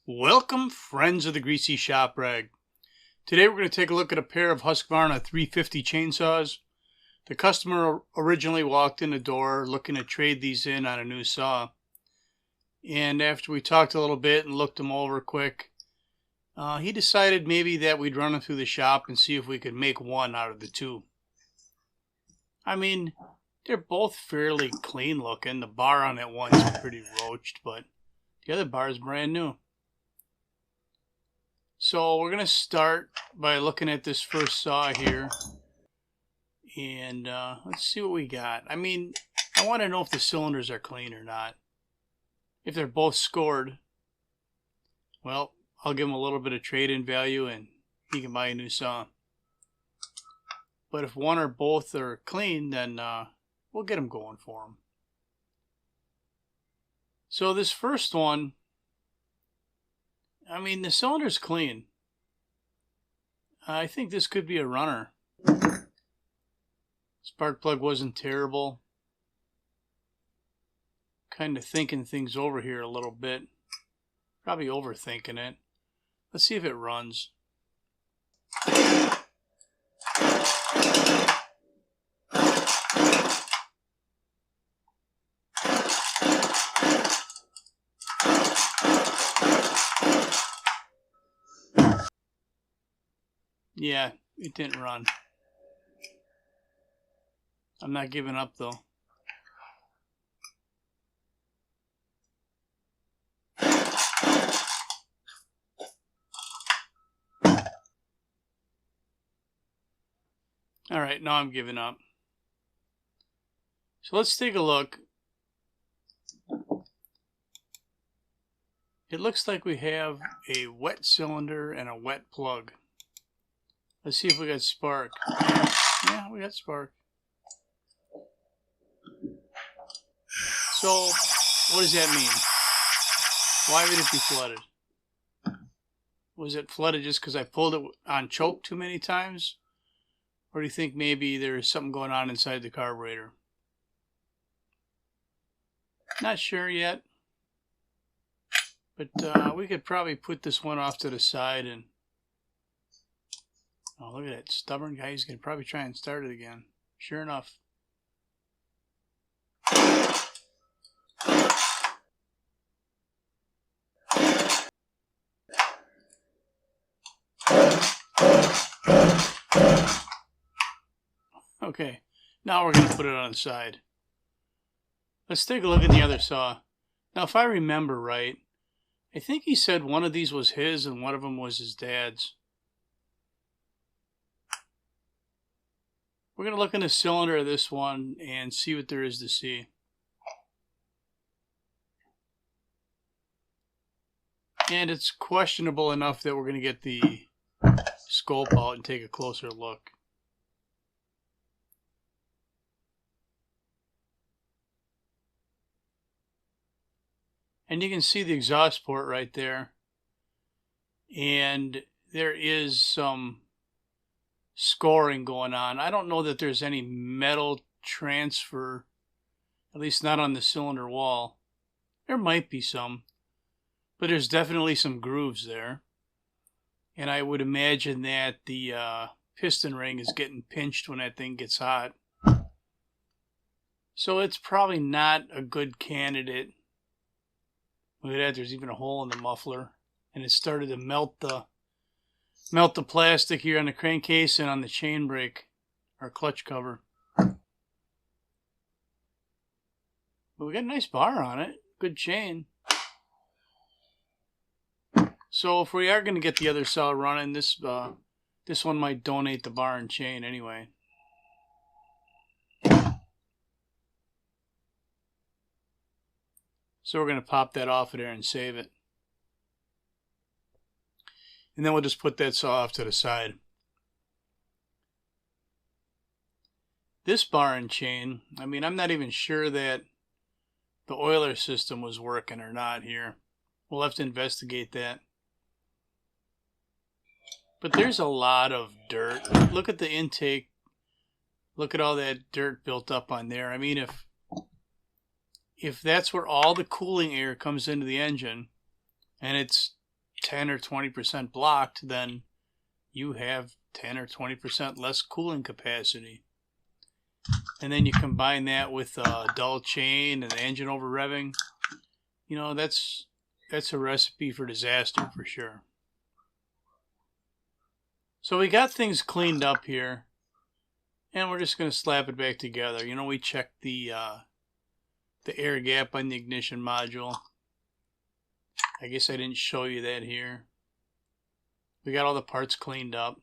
Welcome, friends of the Greasy Shop Rag. Today we're going to take a look at a pair of Husqvarna 350 chainsaws. The customer originally walked in the door looking to trade these in on a new saw. And after we talked a little bit and looked them over quick, he decided maybe that we'd run them through the shop and see if we could make one out of the two. I mean, they're both fairly clean looking. The bar on that one's pretty roached, but the other bar is brand new. So we're going to start by looking at this first saw here. And let's see what we got. I mean, I want to know if the cylinders are clean or not. If they're both scored, well, I'll give him a little bit of trade-in value and he can buy a new saw. But if one or both are clean, then we'll get them going for him. So this first one, I mean, the cylinder's clean. I think this could be a runner. Spark plug wasn't terrible. Kind of thinking things over here a little bit. Probably overthinking it. Let's see if it runs. Yeah, it didn't run. I'm not giving up though. Alright, now I'm giving up. So let's take a look. It looks like we have a wet cylinder and a wet plug. Let's see if we got spark. Yeah, we got spark. So, what does that mean? Why would it be flooded? Was it flooded just because I pulled it on choke too many times? Or do you think maybe there's something going on inside the carburetor? Not sure yet. But we could probably put this one off to the side and... Oh, look at that stubborn guy. He's going to probably try and start it again. Sure enough. Okay, now we're going to put it on the side. Let's take a look at the other saw. Now, if I remember right, I think he said one of these was his and one of them was his dad's. We're going to look in the cylinder of this one and see what there is to see. And it's questionable enough that we're going to get the scope out and take a closer look. And you can see the exhaust port right there. And there is some scoring going on. I don't know that there's any metal transfer, at least not on the cylinder wall. There might be some, but there's definitely some grooves there. And I would imagine that the piston ring is getting pinched when that thing gets hot. So it's probably not a good candidate. Look at that, there's even a hole in the muffler. And it started to melt the plastic here on the crankcase and on the chain brake, or clutch cover. But we got a nice bar on it. Good chain. So if we are going to get the other saw running, this one might donate the bar and chain anyway. So we're going to pop that off of there and save it. And then we'll just put that saw off to the side. This bar and chain, I mean, I'm not even sure that the oiler system was working or not here. We'll have to investigate that. But there's a lot of dirt. Look at the intake. Look at all that dirt built up on there. I mean, if that's where all the cooling air comes into the engine, and it's 10 or 20% blocked, then you have 10 or 20% less cooling capacity. And then you combine that with a dull chain and the engine over revving, you know, that's a recipe for disaster for sure. So we got things cleaned up here, and we're just going to slap it back together. You know, we checked the air gap on the ignition module. I guess I didn't show you that here. We got all the parts cleaned up.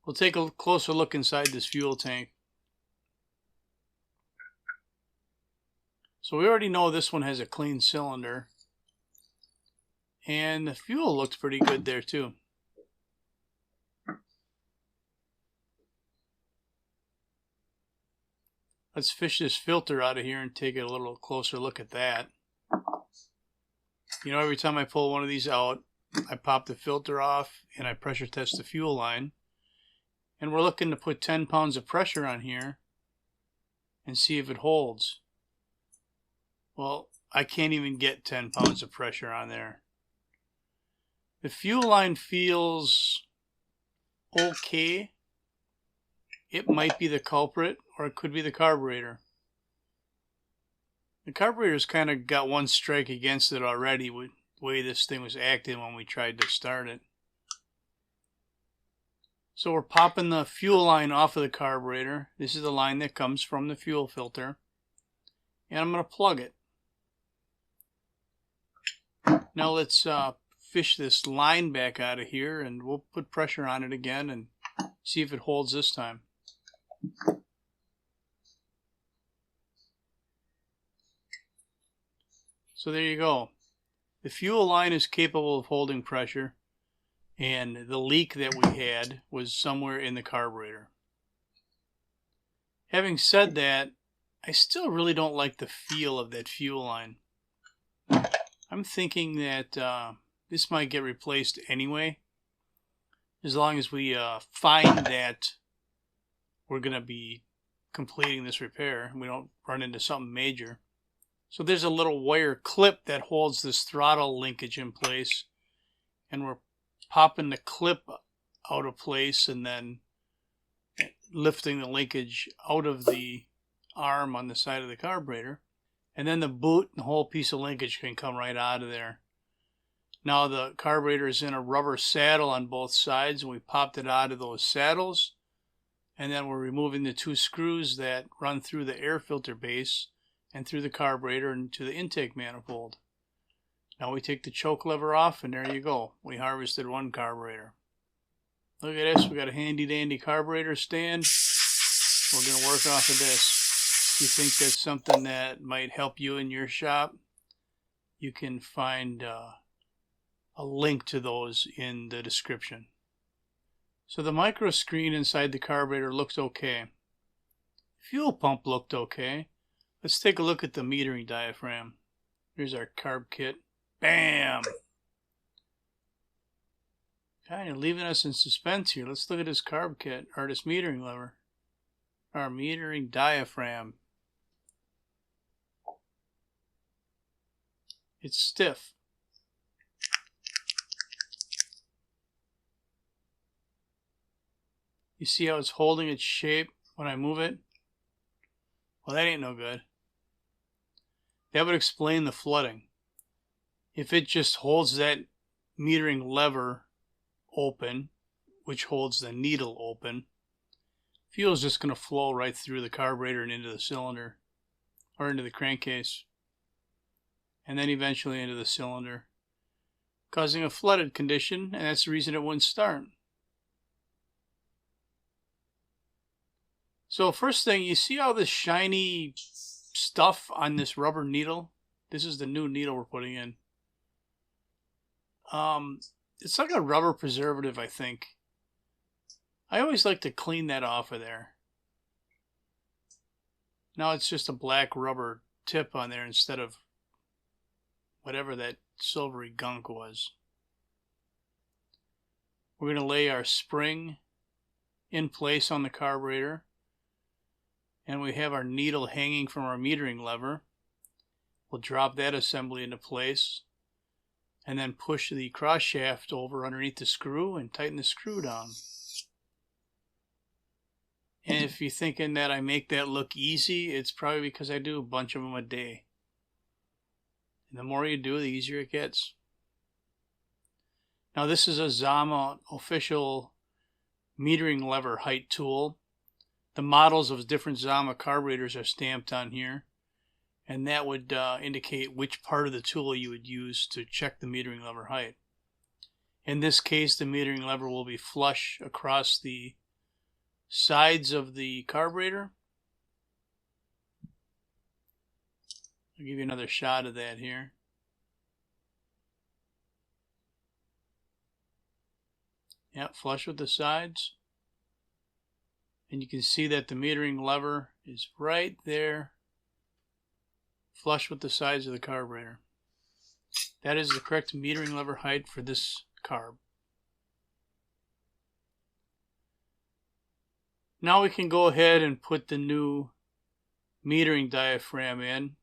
We'll take a closer look inside this fuel tank. So we already know this one has a clean cylinder. And the fuel looks pretty good there too. Let's fish this filter out of here and take a little closer look at that. You know, every time I pull one of these out, I pop the filter off and I pressure test the fuel line. And we're looking to put 10 pounds of pressure on here and see if it holds. Well, I can't even get 10 pounds of pressure on there. The fuel line feels okay. It might be the culprit, or it could be the carburetor. The carburetor's kind of got one strike against it already with the way this thing was acting when we tried to start it. So we're popping the fuel line off of the carburetor. This is the line that comes from the fuel filter. And I'm going to plug it. Now let's fish this line back out of here, and we'll put pressure on it again and see if it holds this time. So there you go. The fuel line is capable of holding pressure, and the leak that we had was somewhere in the carburetor. Having said that, I still really don't like the feel of that fuel line. I'm thinking that this might get replaced anyway, as long as we find that we're going to be completing this repair and we don't run into something major. So there's a little wire clip that holds this throttle linkage in place, and we're popping the clip out of place and then lifting the linkage out of the arm on the side of the carburetor. And then the boot and the whole piece of linkage can come right out of there. Now the carburetor is in a rubber saddle on both sides, and we popped it out of those saddles. And then we're removing the two screws that run through the air filter base and through the carburetor and to the intake manifold. Now we take the choke lever off, and there you go. We harvested one carburetor. Look at this. We got a handy dandy carburetor stand. We're going to work off of this. If you think that's something that might help you in your shop, you can find a link to those in the description. So the micro screen inside the carburetor looks okay. Fuel pump looked okay. Let's take a look at the metering diaphragm. Here's our carb kit. Bam! Kind of leaving us in suspense here. Let's look at this carb kit, or this metering lever. Our metering diaphragm. It's stiff. You see how it's holding its shape when I move it? Well, that ain't no good. That would explain the flooding. If it just holds that metering lever open, which holds the needle open, fuel is just going to flow right through the carburetor and into the cylinder, or into the crankcase, and then eventually into the cylinder, causing a flooded condition, and that's the reason it wouldn't start. So first thing, you see all this shiny stuff on this rubber needle? This is the new needle we're putting in. It's like a rubber preservative, I think. I always like to clean that off of there. Now it's just a black rubber tip on there instead of whatever that silvery gunk was. We're going to lay our spring in place on the carburetor. And we have our needle hanging from our metering lever. We'll drop that assembly into place and then push the cross shaft over underneath the screw and tighten the screw down. And if you're thinking that I make that look easy, it's probably because I do a bunch of them a day. And the more you do, the easier it gets. Now this is a Zama official metering lever height tool. The models of different Zama carburetors are stamped on here, and that would indicate which part of the tool you would use to check the metering lever height. In this case, the metering lever will be flush across the sides of the carburetor. I'll give you another shot of that here. Yep, flush with the sides. And you can see that the metering lever is right there, flush with the sides of the carburetor. That is the correct metering lever height for this carb. Now we can go ahead and put the new metering diaphragm in.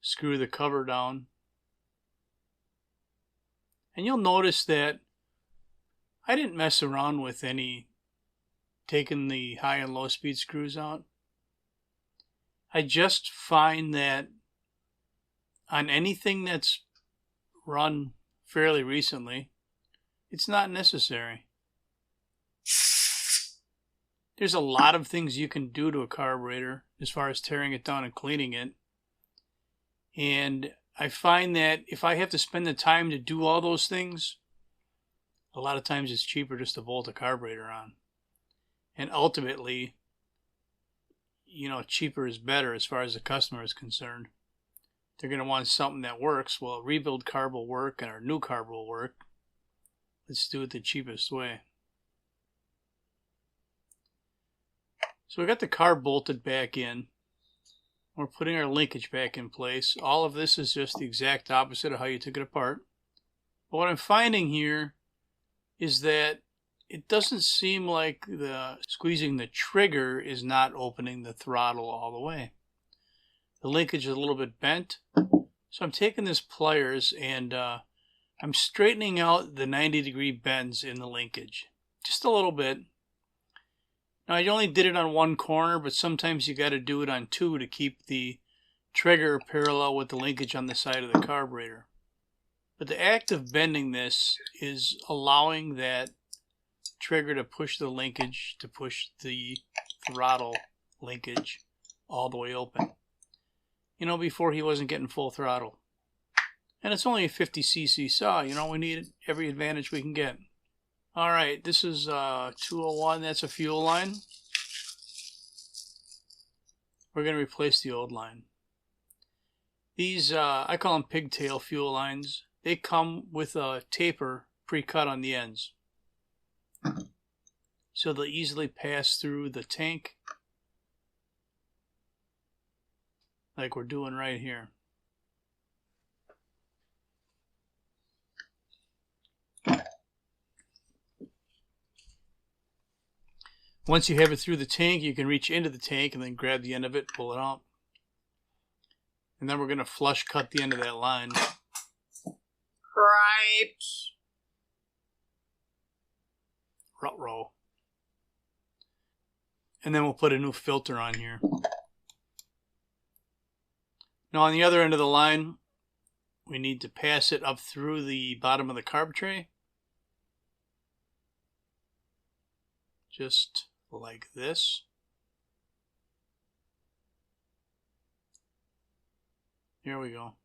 Screw the cover down. And you'll notice that I didn't mess around with taking the high and low speed screws out. I just find that on anything that's run fairly recently, it's not necessary. There's a lot of things you can do to a carburetor as far as tearing it down and cleaning it. And I find that if I have to spend the time to do all those things, a lot of times it's cheaper just to bolt a carburetor on. And ultimately, you know, cheaper is better as far as the customer is concerned. They're going to want something that works. Well, a rebuild carb will work and our new carb will work. Let's do it the cheapest way. So we got the carb bolted back in. We're putting our linkage back in place. All of this is just the exact opposite of how you took it apart. But what I'm finding here is that it doesn't seem like the squeezing the trigger is not opening the throttle all the way. The linkage is a little bit bent. So I'm taking this pliers and I'm straightening out the 90-degree bends in the linkage. Just a little bit. Now I only did it on one corner, but sometimes you got to do it on two to keep the trigger parallel with the linkage on the side of the carburetor. But the act of bending this is allowing that trigger to push the linkage, to push the throttle linkage all the way open. You know, before he wasn't getting full throttle. And it's only a 50cc saw, you know, we need every advantage we can get. Alright, this is 201, that's a fuel line. We're going to replace the old line. These, I call them pigtail fuel lines. They come with a taper pre-cut on the ends. So they'll easily pass through the tank like we're doing right here. Once you have it through the tank, you can reach into the tank and then grab the end of it, pull it out. And then we're going to flush cut the end of that line. Right. Ruh-roh. And then we'll put a new filter on here. Now on the other end of the line, we need to pass it up through the bottom of the carb tray. Just like this. Here we go.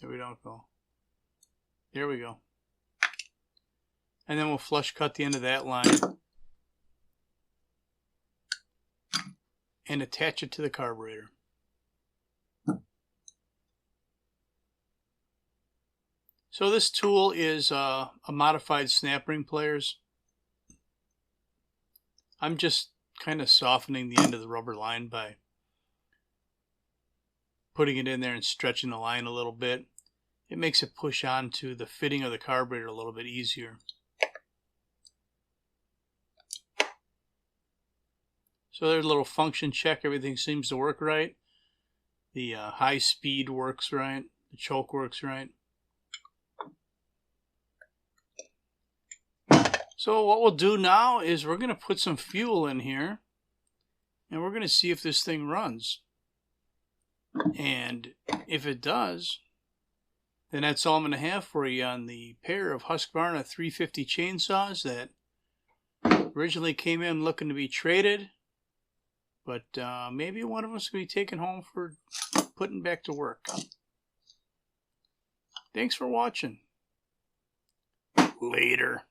There we don't go. There we go. And then we'll flush cut the end of that line and attach it to the carburetor. So this tool is a modified snap ring pliers. I'm just kind of softening the end of the rubber line by putting it in there and stretching the line a little bit. It makes it push onto the fitting of the carburetor a little bit easier. So there's a little function check. Everything seems to work right. the high speed works right, the choke works right. So what we'll do now is we're going to put some fuel in here, and we're going to see if this thing runs. And if it does, then that's all I'm going to have for you on the pair of Husqvarna 350 chainsaws that originally came in looking to be traded, but maybe one of us will be taken home for putting back to work. Thanks for watching. Later.